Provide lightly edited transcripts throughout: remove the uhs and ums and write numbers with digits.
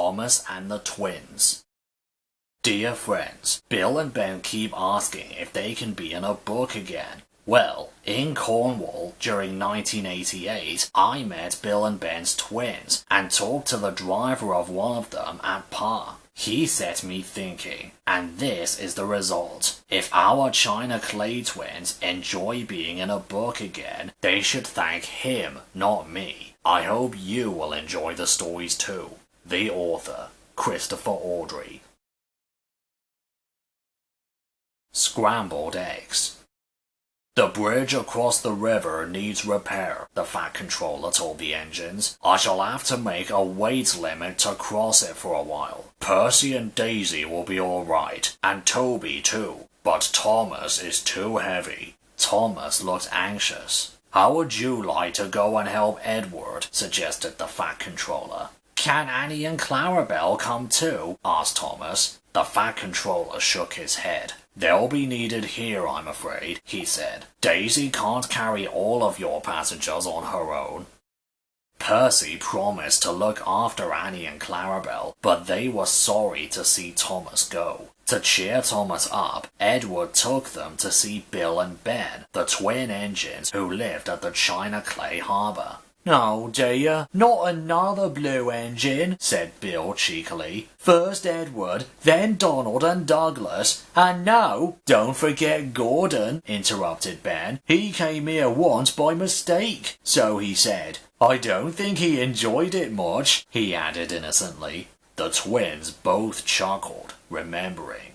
Thomas and the Twins. Dear friends, Bill and Ben keep asking if they can be in a book again. Well, in Cornwall during 1988, I met Bill and Ben's twins and talked to the driver of one of them at Park. He set me thinking, and this is the result. If our China Clay twins enjoy being in a book again, they should thank him, not me. I hope you will enjoy the stories too. The author, Christopher Audrey. Scrambled Eggs. The bridge across the river needs repair, the Fat Controller told the engines. I shall have to make a weight limit to cross it for a while. Percy and Daisy will be alright, and Toby too. But Thomas is too heavy. Thomas looked anxious. How would you like to go and help Edward? Suggested the Fat Controller. Can Annie and Clarabelle come too? Asked Thomas. The Fat Controller shook his head. They'll be needed here, I'm afraid, he said. Daisy can't carry all of your passengers on her own. Percy promised to look after Annie and Clarabelle, but they were sorry to see Thomas go. To cheer Thomas up, Edward took them to see Bill and Ben, the twin engines who lived at the China Clay Harbour. Oh dear, not another blue engine, said Bill cheekily. First Edward, then Donald and Douglas, and now, don't forget Gordon, interrupted Ben. He came here once by mistake, so he said. I don't think he enjoyed it much, he added innocently. The twins both chuckled, remembering.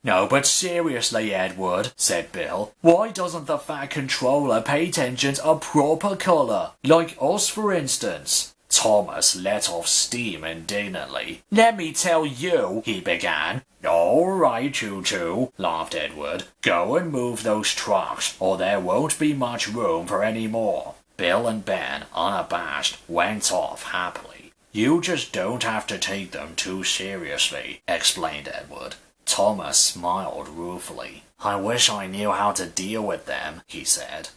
No, but seriously, Edward, said Bill, why doesn't the Fat Controller paint engines a proper colour? Like us, for instance. Thomas let off steam indignantly. Let me tell you, he began. All right, Choo-Choo, laughed Edward. Go and move those trucks, or there won't be much room for any more. Bill and Ben, unabashed, went off happily. You just don't have to take them too seriously, explained Edward. Thomas smiled ruefully. I wish I knew how to deal with them, he said.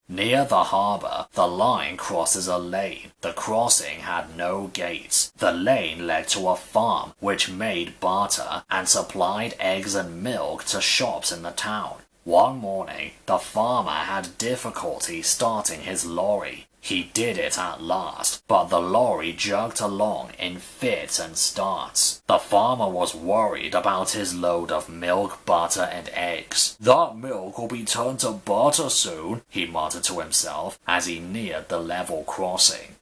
Near the harbour, the line crosses a lane. The crossing had no gates. The lane led to a farm which made butter and supplied eggs and milk to shops in the town. One morning, the farmer had difficulty starting his lorry. He did it at last, but the lorry jerked along in fits and starts. The farmer was worried about his load of milk, butter, and eggs. That milk will be turned to butter soon, he muttered to himself as he neared the level crossing.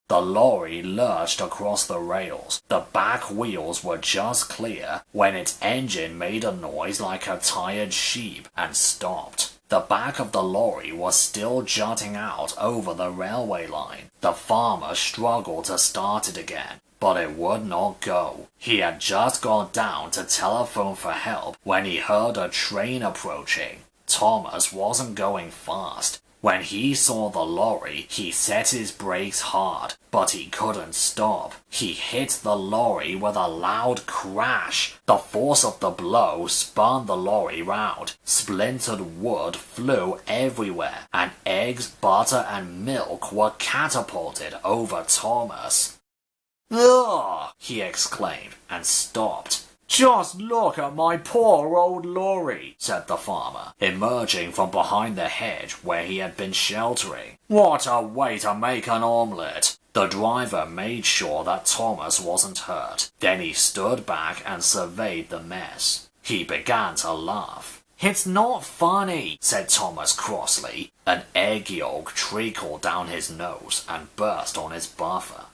The lorry lurched across the rails. The back wheels were just clear when its engine made a noise like a tired sheep and stopped. The back of the lorry was still jutting out over the railway line. The farmer struggled to start it again, but it would not go. He had just got down to telephone for help when he heard a train approaching. Thomas wasn't going fast. When he saw the lorry, he set his brakes hard, but he couldn't stop. He hit the lorry with a loud crash. The force of the blow spun the lorry round. Splintered wood flew everywhere, and eggs, butter, and milk were catapulted over Thomas. Ugh! He exclaimed, and stopped. Just look at my poor old lorry, said the farmer, emerging from behind the hedge where he had been sheltering. What a way to make an omelette! The driver made sure that Thomas wasn't hurt. Then he stood back and surveyed the mess. He began to laugh. It's not funny, said Thomas crossly. An egg yolk trickled down his nose and burst on his buffer.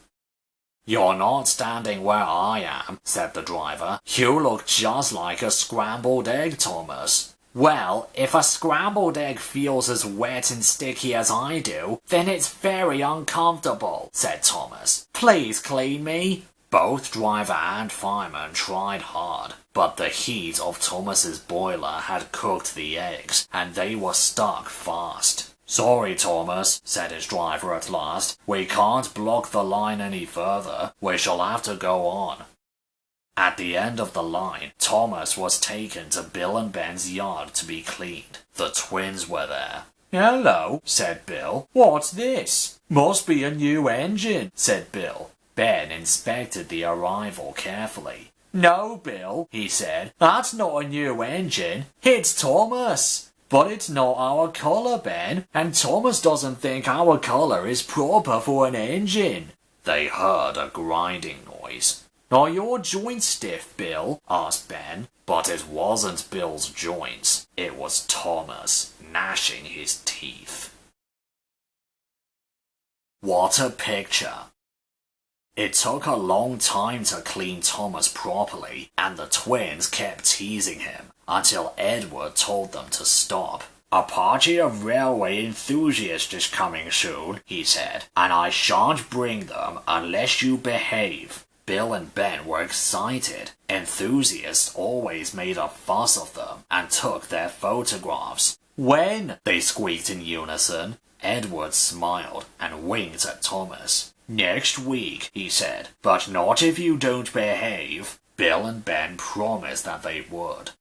You're not standing where I am, said the driver. You look just like a scrambled egg, Thomas. Well, if a scrambled egg feels as wet and sticky as I do, then it's very uncomfortable, said Thomas. Please clean me. Both driver and fireman tried hard, but the heat of Thomas's boiler had cooked the eggs, and they were stuck fast. Sorry, Thomas, said his driver at last. We can't block the line any further. We shall have to go on. At the end of the line, Thomas was taken to Bill and Ben's yard to be cleaned. The twins were there. Hello, said Bill. What's this? Must be a new engine, said Bill. Ben inspected the arrival carefully. "No, Bill," he said, "that's not a new engine. It's Thomas." "But it's not our color, Ben, and Thomas doesn't think our color is proper for an engine." They heard a grinding noise. "Are your joints stiff, Bill?" asked Ben. But it wasn't Bill's joints. It was Thomas, gnashing his teeth. What a picture! It took a long time to clean Thomas properly, and the twins kept teasing him until Edward told them to stop. "A party of railway enthusiasts is coming soon," he said, "and I shan't bring them unless you behave." Bill and Ben were excited. Enthusiasts always made a fuss of them and took their photographs. "When?" they squeaked in unison. Edward smiled and winked at Thomas. "Next week," he said, "but not if you don't behave." Bill and Ben promised that they would.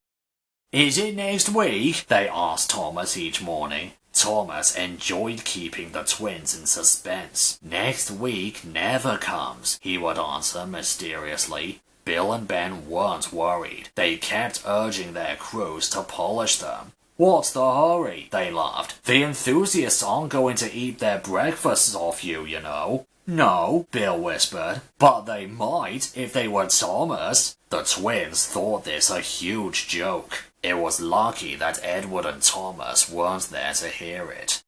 "Is it next week?" they asked Thomas each morning. Thomas enjoyed keeping the twins in suspense. "Next week never comes," he would answer mysteriously. Bill and Ben weren't worried. They kept urging their crews to polish them. "What's the hurry?" they laughed. "The enthusiasts aren't going to eat their breakfasts off you, you know." "No," Bill whispered, "but they might if they were Thomas." The twins thought this a huge joke. It was lucky that Edward and Thomas weren't there to hear it.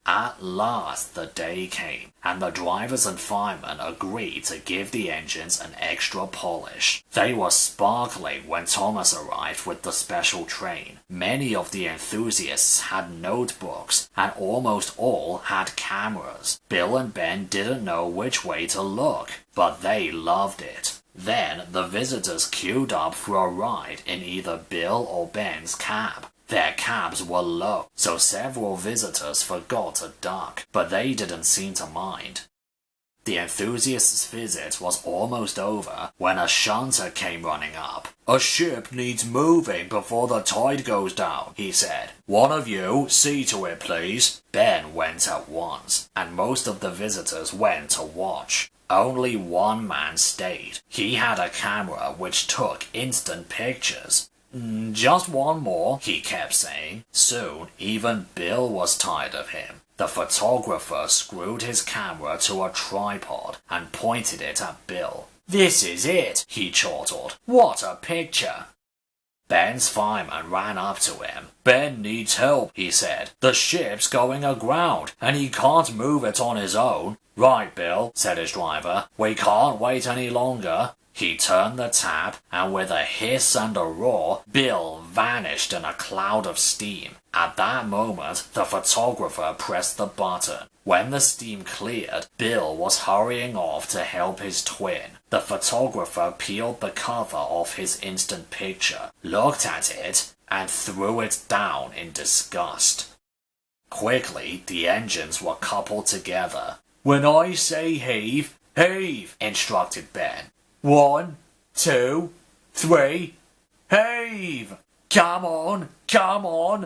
At last the day came, and the drivers and firemen agreed to give the engines an extra polish. They were sparkling when Thomas arrived with the special train. Many of the enthusiasts had notebooks, and almost all had cameras. Bill and Ben didn't know which way to look, but they loved it. Then the visitors queued up for a ride in either Bill or Ben's cab. Their cabs were low, so several visitors forgot to duck, but they didn't seem to mind. The enthusiast's visit was almost over when a shunter came running up. "A ship needs moving before the tide goes down," he said. "One of you see to it, please." Ben went at once, and most of the visitors went to watch. Only one man stayed. He had a camera which took instant pictures. "Just one more," he kept saying. Soon, even Bill was tired of him. The photographer screwed his camera to a tripod and pointed it at Bill. "This is it," he chortled. "What a picture!" Ben's fireman ran up to him. "Ben needs help," he said. "The ship's going aground, and he can't move it on his own." "Right, Bill," said his driver. "We can't wait any longer." He turned the tap, and with a hiss and a roar, Bill vanished in a cloud of steam. At that moment, the photographer pressed the button. When the steam cleared, Bill was hurrying off to help his twin. The photographer peeled the cover off his instant picture, looked at it, and threw it down in disgust. Quickly, the engines were coupled together. "When I say heave, heave," instructed Ben. 1, 2, 3, heave! "Come on,"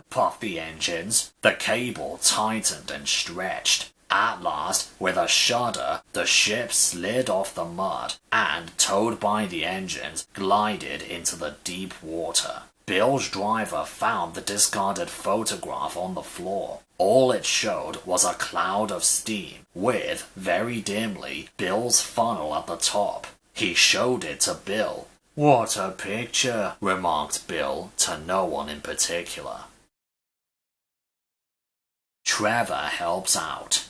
puffed the engines. The cable tightened and stretched. At last, with a shudder, the ship slid off the mud and, towed by the engines, glided into the deep water. Bill's driver found the discarded photograph on the floor. All it showed was a cloud of steam, with, very dimly, Bill's funnel at the top. He showed it to Bill. "What a picture," remarked Bill to no one in particular. Trevor Helps Out.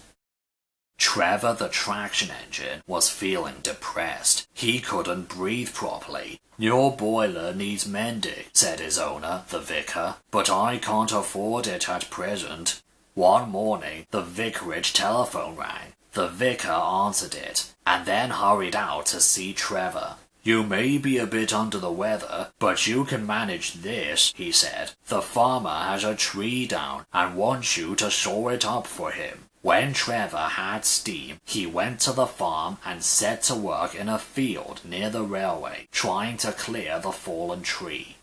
Trevor the traction engine was feeling depressed. He couldn't breathe properly. "Your boiler needs mending," said his owner, the vicar, "but I can't afford it at present." One morning, the vicarage telephone rang. The vicar answered it, and then hurried out to see Trevor. "You may be a bit under the weather, but you can manage this," he said. "The farmer has a tree down and wants you to saw it up for him." When Trevor had steam, he went to the farm and set to work in a field near the railway, trying to clear the fallen tree.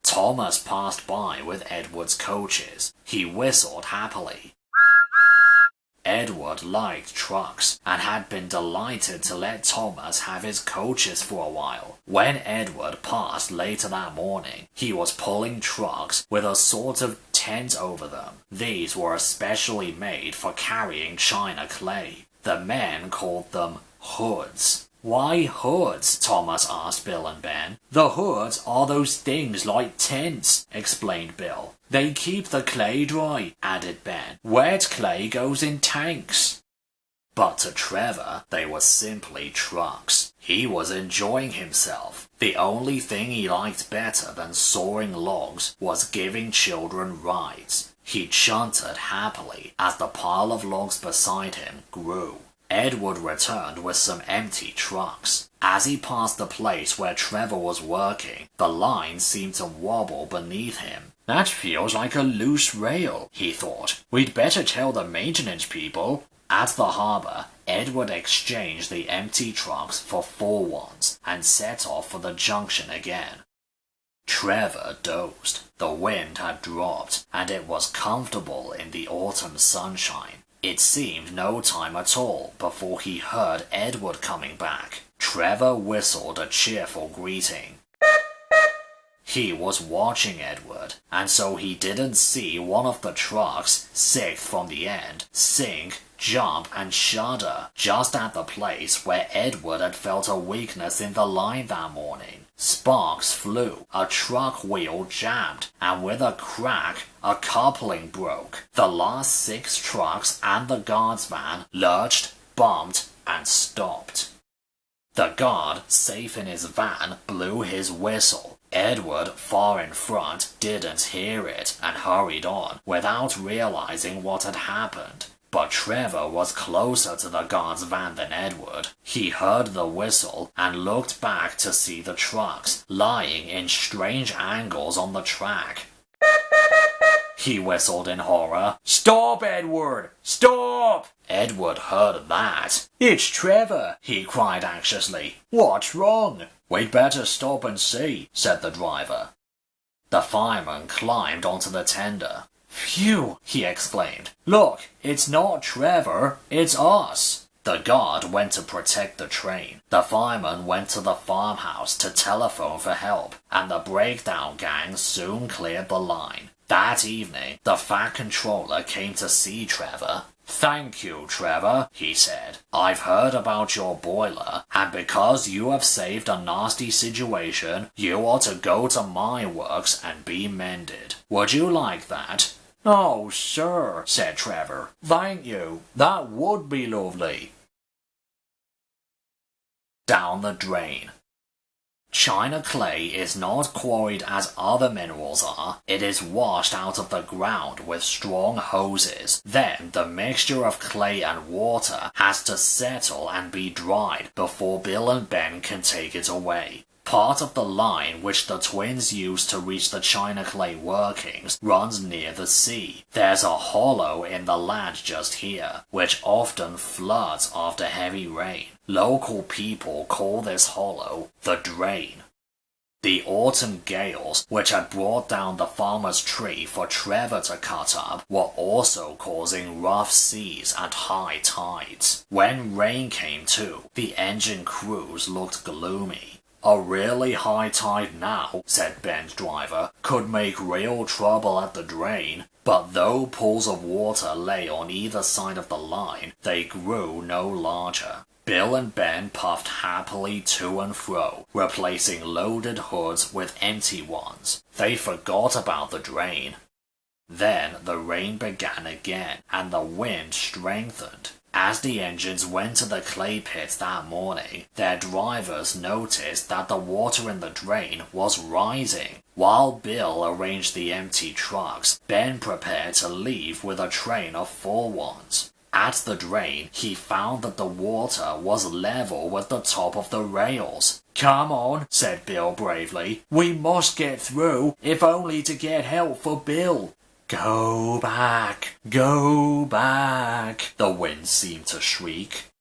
Thomas passed by with Edward's coaches. He whistled happily. Edward liked trucks and had been delighted to let Thomas have his coaches for a while. When Edward passed later that morning, he was pulling trucks with a sort of tent over them. These were especially made for carrying china clay. The men called them hoods. Why hoods? Thomas asked Bill and Ben. The hoods are those things like tents, explained Bill. They keep the clay dry, added Ben. Wet clay goes in tanks. But to Trevor, they were simply trucks. He was enjoying himself. The only thing he liked better than sawing logs was giving children rides. He chanted happily as the pile of logs beside him grew. Edward returned with some empty trucks. As he passed the place where Trevor was working, the line seemed to wobble beneath him. That feels like a loose rail, he thought. We'd better tell the maintenance people. At the harbour, Edward exchanged the empty trucks for full ones and set off for the junction again. Trevor dozed. The wind had dropped, and it was comfortable in the autumn sunshine. It seemed no time at all before he heard Edward coming back. Trevor whistled a cheerful greeting. He was watching Edward, and so he didn't see one of the trucks, sixth from the end, sink, jump, and shudder just at the place where Edward had felt a weakness in the line that morning. Sparks flew, a truck wheel jammed, and with a crack, a coupling broke. The last 6 trucks and the guard's van lurched, bumped, and stopped. The guard, safe in his van, blew his whistle. Edward, far in front, didn't hear it and hurried on, without realizing what had happened. But Trevor was closer to the guard's van than Edward. He heard the whistle and looked back to see the trucks lying in strange angles on the track. He whistled in horror. Stop, Edward! Stop! Edward heard that. It's Trevor, he cried anxiously. What's wrong? We'd better stop and see, said the driver. The fireman climbed onto the tender. Phew, he exclaimed. Look, it's not Trevor, it's us. The guard went to protect the train. The fireman went to the farmhouse to telephone for help, and the breakdown gang soon cleared the line. That evening, the Fat Controller came to see Trevor. Thank you, Trevor, he said. I've heard about your boiler, and because you have saved a nasty situation, you ought to go to my works and be mended. Would you like that? Oh, sir, said Trevor. Thank you. That would be lovely. Down the drain. China clay is not quarried as other minerals are. It is washed out of the ground with strong hoses. Then the mixture of clay and water has to settle and be dried before Bill and Ben can take it away. Part of the line which the twins use to reach the china clay workings runs near the sea. There's a hollow in the land just here, which often floods after heavy rain. Local people call this hollow the drain. The autumn gales, which had brought down the farmer's tree for Trevor to cut up, were also causing rough seas and high tides. When rain came too, the engine crews looked gloomy. A really high tide now, said Ben's driver, could make real trouble at the drain. But though pools of water lay on either side of the line, they grew no larger. Bill and Ben puffed happily to and fro, replacing loaded hoods with empty ones. They forgot about the drain. Then the rain began again, and the wind strengthened. As the engines went to the clay pit that morning, their drivers noticed that the water in the drain was rising. While Bill arranged the empty trucks, Ben prepared to leave with a train of full ones. At the drain, he found that the water was level with the top of the rails. Come on, said Bill bravely. We must get through, if only to get help for Bill. Go back, the wind seemed to shriek.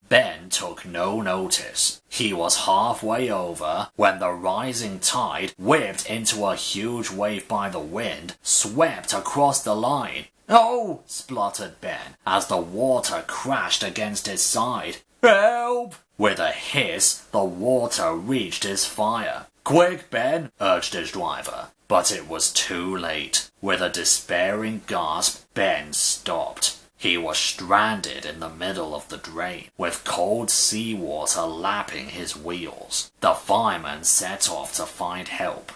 Ben took no notice. He was halfway over when the rising tide whipped into a huge wave by the wind, swept across the line. "Oh!" spluttered Ben as the water crashed against his side. "Help!" With a hiss, the water reached his fire. "Quick, Ben!" urged his driver. But it was too late. With a despairing gasp, Ben stopped. He was stranded in the middle of the drain, with cold seawater lapping his wheels. The fireman set off to find help.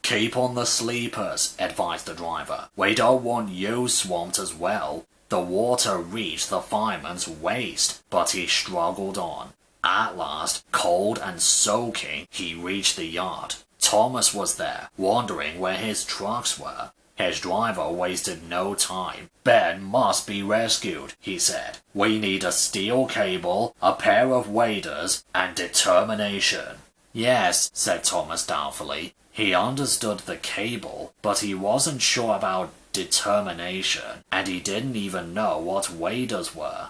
"Keep on the sleepers," advised the driver. "We don't want you swamped as well." The water reached the fireman's waist, but he struggled on. At last, cold and soaking, he reached the yard. Thomas was there, wondering where his trucks were. His driver wasted no time. "Ben must be rescued," he said. "We need a steel cable, a pair of waders, and determination." "Yes," said Thomas doubtfully. He understood the cable, but he wasn't sure about determination, and he didn't even know what waders were.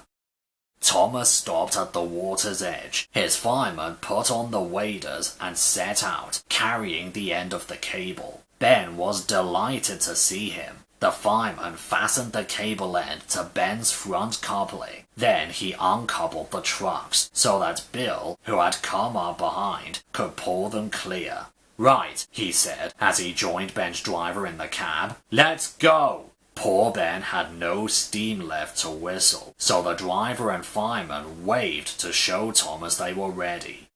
Thomas stopped at the water's edge. His fireman put on the waders and set out, carrying the end of the cable. Ben was delighted to see him. The fireman fastened the cable end to Ben's front coupling. Then he uncoupled the trucks so that Bill, who had come up behind, could pull them clear. "Right," he said as he joined Ben's driver in the cab. "Let's go!" Poor Ben had no steam left to whistle, so the driver and fireman waved to show Thomas they were ready.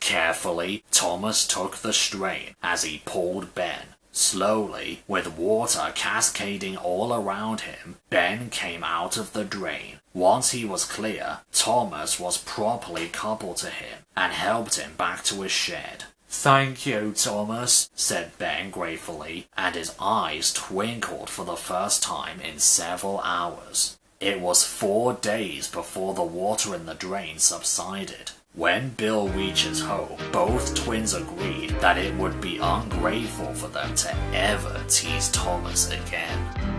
Carefully, Thomas took the strain as he pulled Ben. Slowly, with water cascading all around him, Ben came out of the drain. Once he was clear, Thomas was properly coupled to him and helped him back to his shed. "Thank you, Thomas," said Ben gratefully, and his eyes twinkled for the first time in several hours. It was 4 days before the water in the drain subsided. When Bill reaches home, both twins agreed that it would be ungrateful for them to ever tease Thomas again.